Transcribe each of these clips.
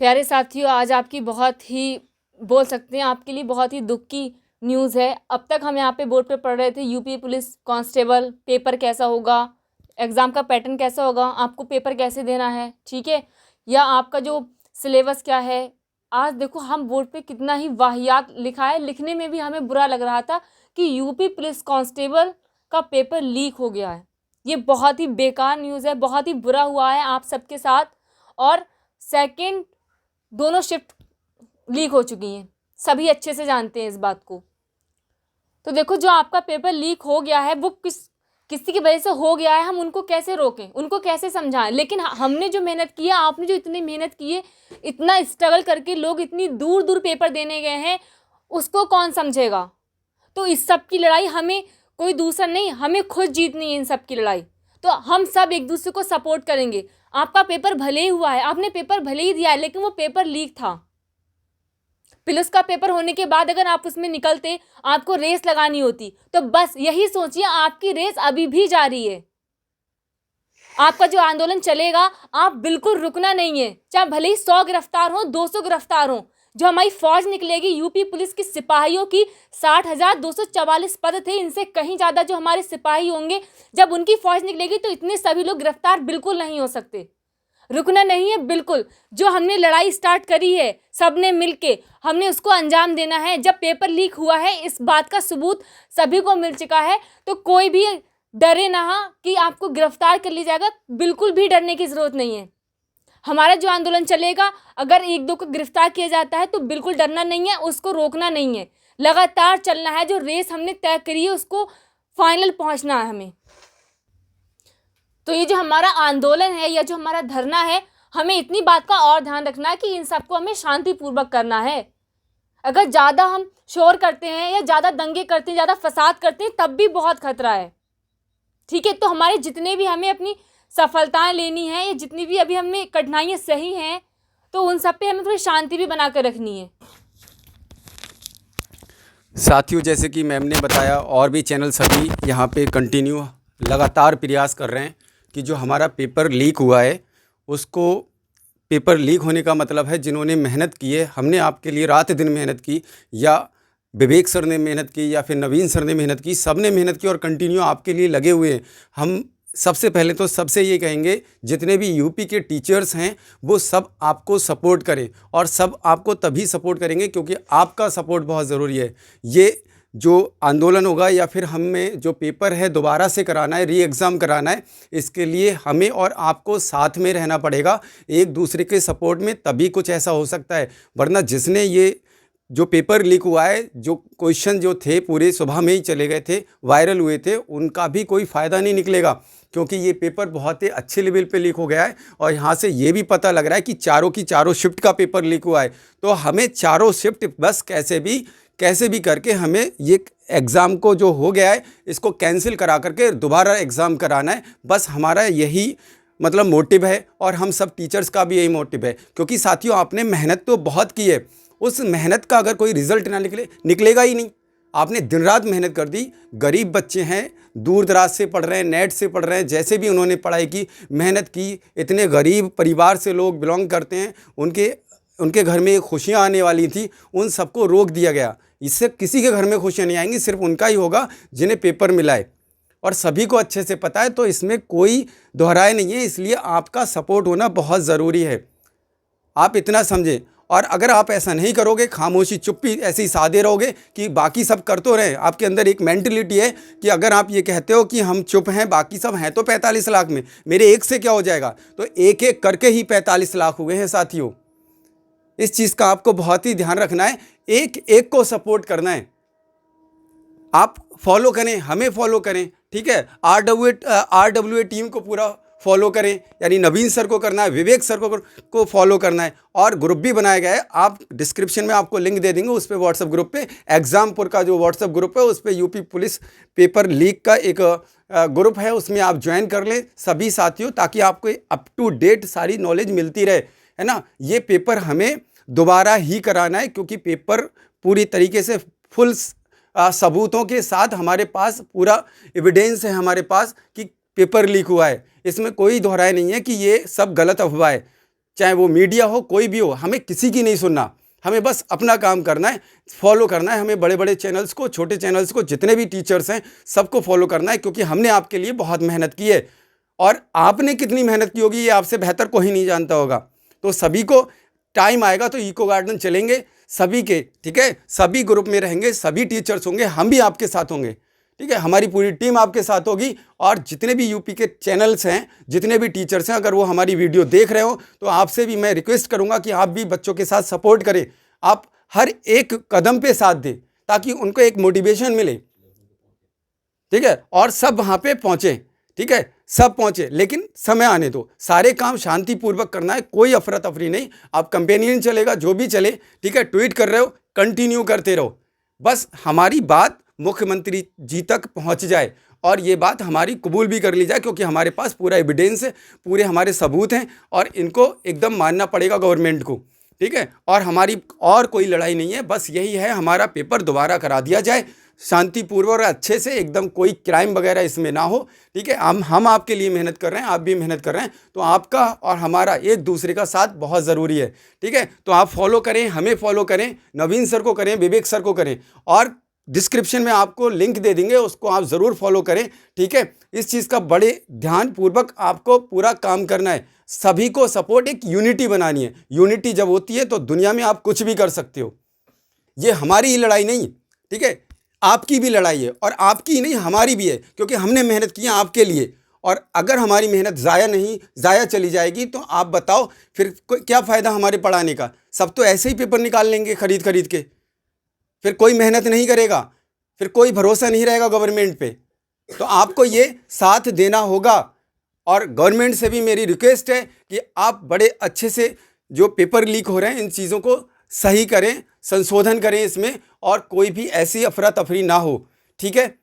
प्यारे साथियों, आज आपकी बहुत ही बोल सकते हैं आपके लिए बहुत ही दुख की न्यूज़ है। अब तक हम यहाँ पे बोर्ड पे पढ़ रहे थे यूपी पुलिस कांस्टेबल पेपर कैसा होगा, एग्ज़ाम का पैटर्न कैसा होगा, आपको पेपर कैसे देना है, ठीक है, या आपका जो सिलेबस क्या है। आज देखो हम बोर्ड पे कितना ही वाहियात लिखा है, लिखने में भी हमें बुरा लग रहा था कि यूपी पुलिस कांस्टेबल का पेपर लीक हो गया है। ये बहुत ही बेकार न्यूज़ है, बहुत ही बुरा हुआ है आप सबके साथ। और सेकंड, दोनों शिफ्ट लीक हो चुकी हैं, सभी अच्छे से जानते हैं इस बात को। तो देखो, जो आपका पेपर लीक हो गया है वो किसी की वजह से हो गया है, हम उनको कैसे रोकें, उनको कैसे समझाएं। लेकिन हमने जो मेहनत की है, आपने जो इतनी मेहनत की है, इतना स्ट्रगल करके लोग इतनी दूर दूर पेपर देने गए हैं, उसको कौन समझेगा। तो इस सब की लड़ाई हमें कोई दूसरा नहीं, हमें खुद जीतनी है इन सब की लड़ाई। तो हम सब एक दूसरे को सपोर्ट करेंगे। आपका पेपर भले ही हुआ है, आपने पेपर भले ही दिया है, लेकिन वो पेपर लीक था। पुलिस का पेपर होने के बाद अगर आप उसमें निकलते, आपको रेस लगानी होती, तो बस यही सोचिए, आपकी रेस अभी भी जारी है। आपका जो आंदोलन चलेगा, आप बिल्कुल रुकना नहीं है, चाहे भले ही 100 गिरफ्तार हो, 200 गिरफ्तार हो। जो हमारी फौज निकलेगी, यूपी पुलिस की सिपाहियों की 60,244 पद थे, इनसे कहीं ज़्यादा जो हमारे सिपाही होंगे, जब उनकी फौज निकलेगी तो इतने सभी लोग गिरफ्तार बिल्कुल नहीं हो सकते। रुकना नहीं है बिल्कुल। जो हमने लड़ाई स्टार्ट करी है सबने मिलके, हमने उसको अंजाम देना है। जब पेपर लीक हुआ है, इस बात का सबूत सभी को मिल चुका है, तो कोई भी डरे ना कि आपको गिरफ्तार कर लिया जाएगा, बिल्कुल भी डरने की ज़रूरत नहीं है। हमारा जो आंदोलन चलेगा, अगर एक दो को गिरफ्तार किया जाता है तो बिल्कुल डरना नहीं है, उसको रोकना नहीं है, लगातार चलना है। जो रेस हमने तय करी है उसको फाइनल पहुंचना है हमें। तो ये जो हमारा आंदोलन है या जो हमारा धरना है, हमें इतनी बात का और ध्यान रखना है कि इन सबको हमें शांतिपूर्वक करना है। अगर ज़्यादा हम शोर करते हैं या ज़्यादा दंगे करते हैं, ज़्यादा फसाद करते हैं, तब भी बहुत खतरा है, ठीक है। तो हमारे जितने भी हमें अपनी सफलताएं लेनी है, या जितनी भी अभी हमें कठिनाइयाँ सही हैं, तो उन सब पे हमें थोड़ी शांति भी बना कर रखनी है। साथियों, जैसे कि मैम ने बताया, और भी चैनल सभी यहाँ पे कंटिन्यू लगातार प्रयास कर रहे हैं कि जो हमारा पेपर लीक हुआ है, उसको, पेपर लीक होने का मतलब है जिन्होंने मेहनत की है, हमने आपके लिए रात दिन मेहनत की, या विवेक सर ने मेहनत की, या फिर नवीन सर ने मेहनत की, सब ने मेहनत की और कंटिन्यू आपके लिए लगे हुए हैं। हम सबसे पहले तो सबसे ये कहेंगे, जितने भी यूपी के टीचर्स हैं वो सब आपको सपोर्ट करें, और सब आपको तभी सपोर्ट करेंगे क्योंकि आपका सपोर्ट बहुत ज़रूरी है। ये जो आंदोलन होगा या फिर हमें जो पेपर है दोबारा से कराना है, री एग्ज़ाम कराना है, इसके लिए हमें और आपको साथ में रहना पड़ेगा, एक दूसरे के सपोर्ट में, तभी कुछ ऐसा हो सकता है। वरना जिसने ये जो पेपर लीक हुआ है, जो क्वेश्चन जो थे पूरे सुबह में ही चले गए थे, वायरल हुए थे, उनका भी कोई फ़ायदा नहीं निकलेगा, क्योंकि ये पेपर बहुत ही अच्छे लेवल पे लीक हो गया है। और यहाँ से ये भी पता लग रहा है कि चारों की चारों शिफ्ट का पेपर लीक हुआ है। तो हमें चारों शिफ्ट बस कैसे भी करके हमें ये एग्ज़ाम को जो हो गया है इसको कैंसिल करा करके दोबारा एग्ज़ाम कराना है। बस हमारा यही मतलब मोटिव है, और हम सब टीचर्स का भी यही मोटिव है। क्योंकि साथियों, आपने मेहनत तो बहुत की है, उस मेहनत का अगर कोई रिज़ल्ट ना निकलेगा ही नहीं। आपने दिन रात मेहनत कर दी, गरीब बच्चे हैं, दूर दराज से पढ़ रहे हैं, नेट से पढ़ रहे हैं, जैसे भी उन्होंने पढ़ाई की, मेहनत की, इतने गरीब परिवार से लोग बिलोंग करते हैं, उनके घर में खुशियाँ आने वाली थी, उन सबको रोक दिया गया। इससे किसी के घर में खुशियाँ नहीं आएंगी, सिर्फ उनका ही होगा जिन्हें पेपर मिला है, और सभी को अच्छे से पता है। तो इसमें कोई दोहराए नहीं है, इसलिए आपका सपोर्ट होना बहुत ज़रूरी है, आप इतना समझें। और अगर आप ऐसा नहीं करोगे, खामोशी चुप्पी ऐसे ही साधे रहोगे कि बाकी सब कर तो रहे, आपके अंदर एक मेंटलिटी है कि अगर आप ये कहते हो कि हम चुप हैं, बाकी सब हैं तो 45 लाख में, मेरे एक से क्या हो जाएगा, तो एक एक करके ही 45 लाख हुए हैं साथियों। इस चीज़ का आपको बहुत ही ध्यान रखना है, एक एक को सपोर्ट करना है। आप फॉलो करें, हमें फॉलो करें, ठीक है। RWA टीम को पूरा फॉलो करें, यानी नवीन सर को करना है, विवेक सर को फॉलो करना है। और ग्रुप भी बनाया गया है, आप डिस्क्रिप्शन में आपको लिंक दे देंगे, उस पर व्हाट्सएप ग्रुप पे, एग्जामपुर का जो व्हाट्सएप ग्रुप है उस पर यूपी पुलिस पेपर लीक का एक ग्रुप है, उसमें आप ज्वाइन कर लें सभी साथियों, ताकि आपको अप टू डेट सारी नॉलेज मिलती रहे, है ना। ये पेपर हमें दोबारा ही कराना है, क्योंकि पेपर पूरी तरीके से फुल सबूतों के साथ हमारे पास पूरा एविडेंस है हमारे पास कि पेपर लीक हुआ है। इसमें कोई दोहराए नहीं है कि ये सब गलत अफवाह है। चाहे वो मीडिया हो, कोई भी हो, हमें किसी की नहीं सुनना, हमें बस अपना काम करना है, फॉलो करना है। हमें बड़े बड़े चैनल्स को, छोटे चैनल्स को, जितने भी टीचर्स हैं सबको फॉलो करना है, क्योंकि हमने आपके लिए बहुत मेहनत की है और आपने कितनी मेहनत की होगी ये आपसे बेहतर कोई नहीं जानता होगा। तो सभी को टाइम आएगा तो इको गार्डन चलेंगे सभी के, ठीक है, सभी ग्रुप में रहेंगे, सभी टीचर्स होंगे, हम भी आपके साथ होंगे, ठीक है, हमारी पूरी टीम आपके साथ होगी। और जितने भी यूपी के चैनल्स हैं, जितने भी टीचर्स हैं, अगर वो हमारी वीडियो देख रहे हो तो आपसे भी मैं रिक्वेस्ट करूंगा कि आप भी बच्चों के साथ सपोर्ट करें, आप हर एक कदम पे साथ दें ताकि उनको एक मोटिवेशन मिले, ठीक है, और सब वहाँ पे पहुँचे, ठीक है, सब पहुँचे, लेकिन समय आने दो। सारे काम शांतिपूर्वक करना है, कोई अफरा तफरी नहीं। आप कंपेनियन चलेगा, जो भी चले, ठीक है, ट्वीट कर रहे हो, कंटिन्यू करते रहो, बस हमारी बात मुख्यमंत्री जी तक पहुंच जाए और ये बात हमारी कबूल भी कर ली जाए, क्योंकि हमारे पास पूरा एविडेंस है, पूरे हमारे सबूत हैं और इनको एकदम मानना पड़ेगा गवर्नमेंट को, ठीक है। और हमारी और कोई लड़ाई नहीं है, बस यही है, हमारा पेपर दोबारा करा दिया जाए शांतिपूर्वक और अच्छे से, एकदम कोई क्राइम वगैरह इसमें ना हो, ठीक है। हम आपके लिए मेहनत कर रहे हैं, आप भी मेहनत कर रहे हैं, तो आपका और हमारा एक दूसरे का साथ बहुत ज़रूरी है, ठीक है। तो आप फॉलो करें, हमें फॉलो करें, नवीन सर को करें, विवेक सर को करें, और डिस्क्रिप्शन में आपको लिंक दे देंगे, उसको आप ज़रूर फॉलो करें, ठीक है। इस चीज़ का बड़े ध्यानपूर्वक आपको पूरा काम करना है, सभी को सपोर्ट, एक यूनिटी बनानी है। यूनिटी जब होती है तो दुनिया में आप कुछ भी कर सकते हो। ये हमारी ही लड़ाई नहीं, ठीक है, आपकी भी लड़ाई है, और आपकी ही नहीं हमारी भी है, क्योंकि हमने मेहनत की है आपके लिए। और अगर हमारी मेहनत ज़ाया चली जाएगी तो आप बताओ फिर क्या फ़ायदा हमारे पढ़ाने का। सब तो ऐसे ही पेपर निकाल लेंगे खरीद के, फिर कोई मेहनत नहीं करेगा, फिर कोई भरोसा नहीं रहेगा गवर्नमेंट पे। तो आपको ये साथ देना होगा, और गवर्नमेंट से भी मेरी रिक्वेस्ट है कि आप बड़े अच्छे से जो पेपर लीक हो रहे हैं इन चीज़ों को सही करें, संशोधन करें इसमें, और कोई भी ऐसी अफरा तफरी ना हो, ठीक है।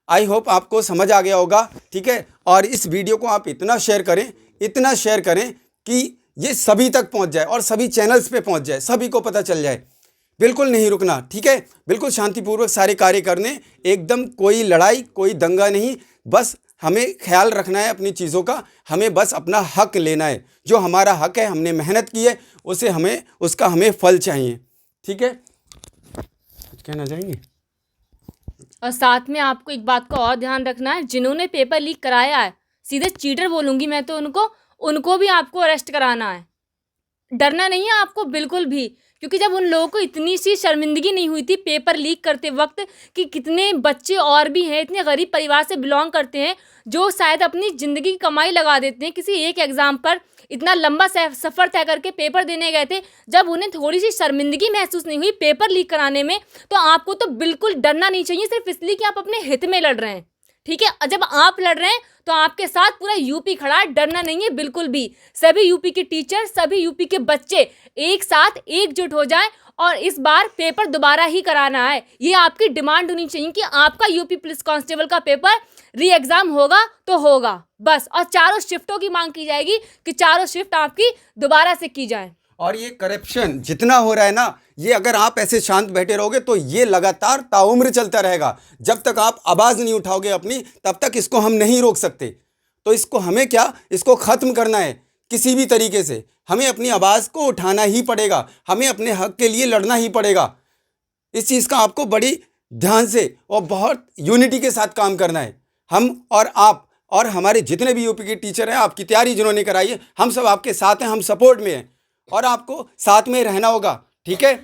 आई होप आपको समझ आ गया होगा, ठीक है। और इस वीडियो को आप इतना शेयर करें कि ये सभी तक पहुंच जाए और सभी चैनल्स पे पहुंच जाए, सभी को पता चल जाए। बिल्कुल नहीं रुकना, ठीक है, बिल्कुल शांतिपूर्वक सारे कार्य करने, एकदम कोई लड़ाई, कोई दंगा नहीं, बस हमें ख्याल रखना है अपनी चीज़ों का, हमें बस अपना हक लेना है, जो हमारा हक है, हमने मेहनत की है, उसका हमें फल चाहिए, ठीक है। कुछ कहना चाहेंगे? और साथ में आपको एक बात का और ध्यान रखना है, जिन्होंने पेपर लीक कराया है, सीधे चीटर बोलूँगी मैं तो उनको भी आपको अरेस्ट कराना है। डरना नहीं है आपको बिल्कुल भी, क्योंकि जब उन लोगों को इतनी सी शर्मिंदगी नहीं हुई थी पेपर लीक करते वक्त, कि कितने बच्चे और भी हैं, इतने गरीब परिवार से बिलोंग करते हैं, जो शायद अपनी ज़िंदगी की कमाई लगा देते हैं किसी एक एग्ज़ाम पर, इतना लंबा सफ़र तय करके पेपर देने गए थे, जब उन्हें थोड़ी सी शर्मिंदगी महसूस नहीं हुई पेपर लीक कराने में, तो आपको तो बिल्कुल डरना नहीं चाहिए, सिर्फ इसलिए कि आप अपने हित में लड़ रहे हैं, ठीक है। और जब आप लड़ रहे हैं तो आपके साथ पूरा यूपी खड़ा है, डरना नहीं है बिल्कुल भी। सभी यूपी के टीचर, सभी यूपी के बच्चे एक साथ एकजुट हो जाएं और इस बार पेपर दोबारा ही कराना है, ये आपकी डिमांड होनी चाहिए कि आपका यूपी पुलिस कांस्टेबल का पेपर री एग्ज़ाम होगा तो होगा बस। और चारों शिफ्टों की मांग की जाएगी कि चारों शिफ्ट आपकी दोबारा से की जाए। और ये करप्शन जितना हो रहा है ना, ये अगर आप ऐसे शांत बैठे रहोगे तो ये लगातार ताउम्र चलता रहेगा। जब तक आप आवाज़ नहीं उठाओगे अपनी, तब तक इसको हम नहीं रोक सकते। तो इसको हमें इसको ख़त्म करना है किसी भी तरीके से। हमें अपनी आवाज़ को उठाना ही पड़ेगा, हमें अपने हक के लिए लड़ना ही पड़ेगा। इस चीज़ का आपको बड़ी ध्यान से और बहुत यूनिटी के साथ काम करना है। हम और आप और हमारे जितने भी यूपी के टीचर हैं, आपकी तैयारी जिन्होंने कराई है, हम सब आपके साथ हैं, हम सपोर्ट में हैं, और आपको साथ में रहना होगा, ठीक है।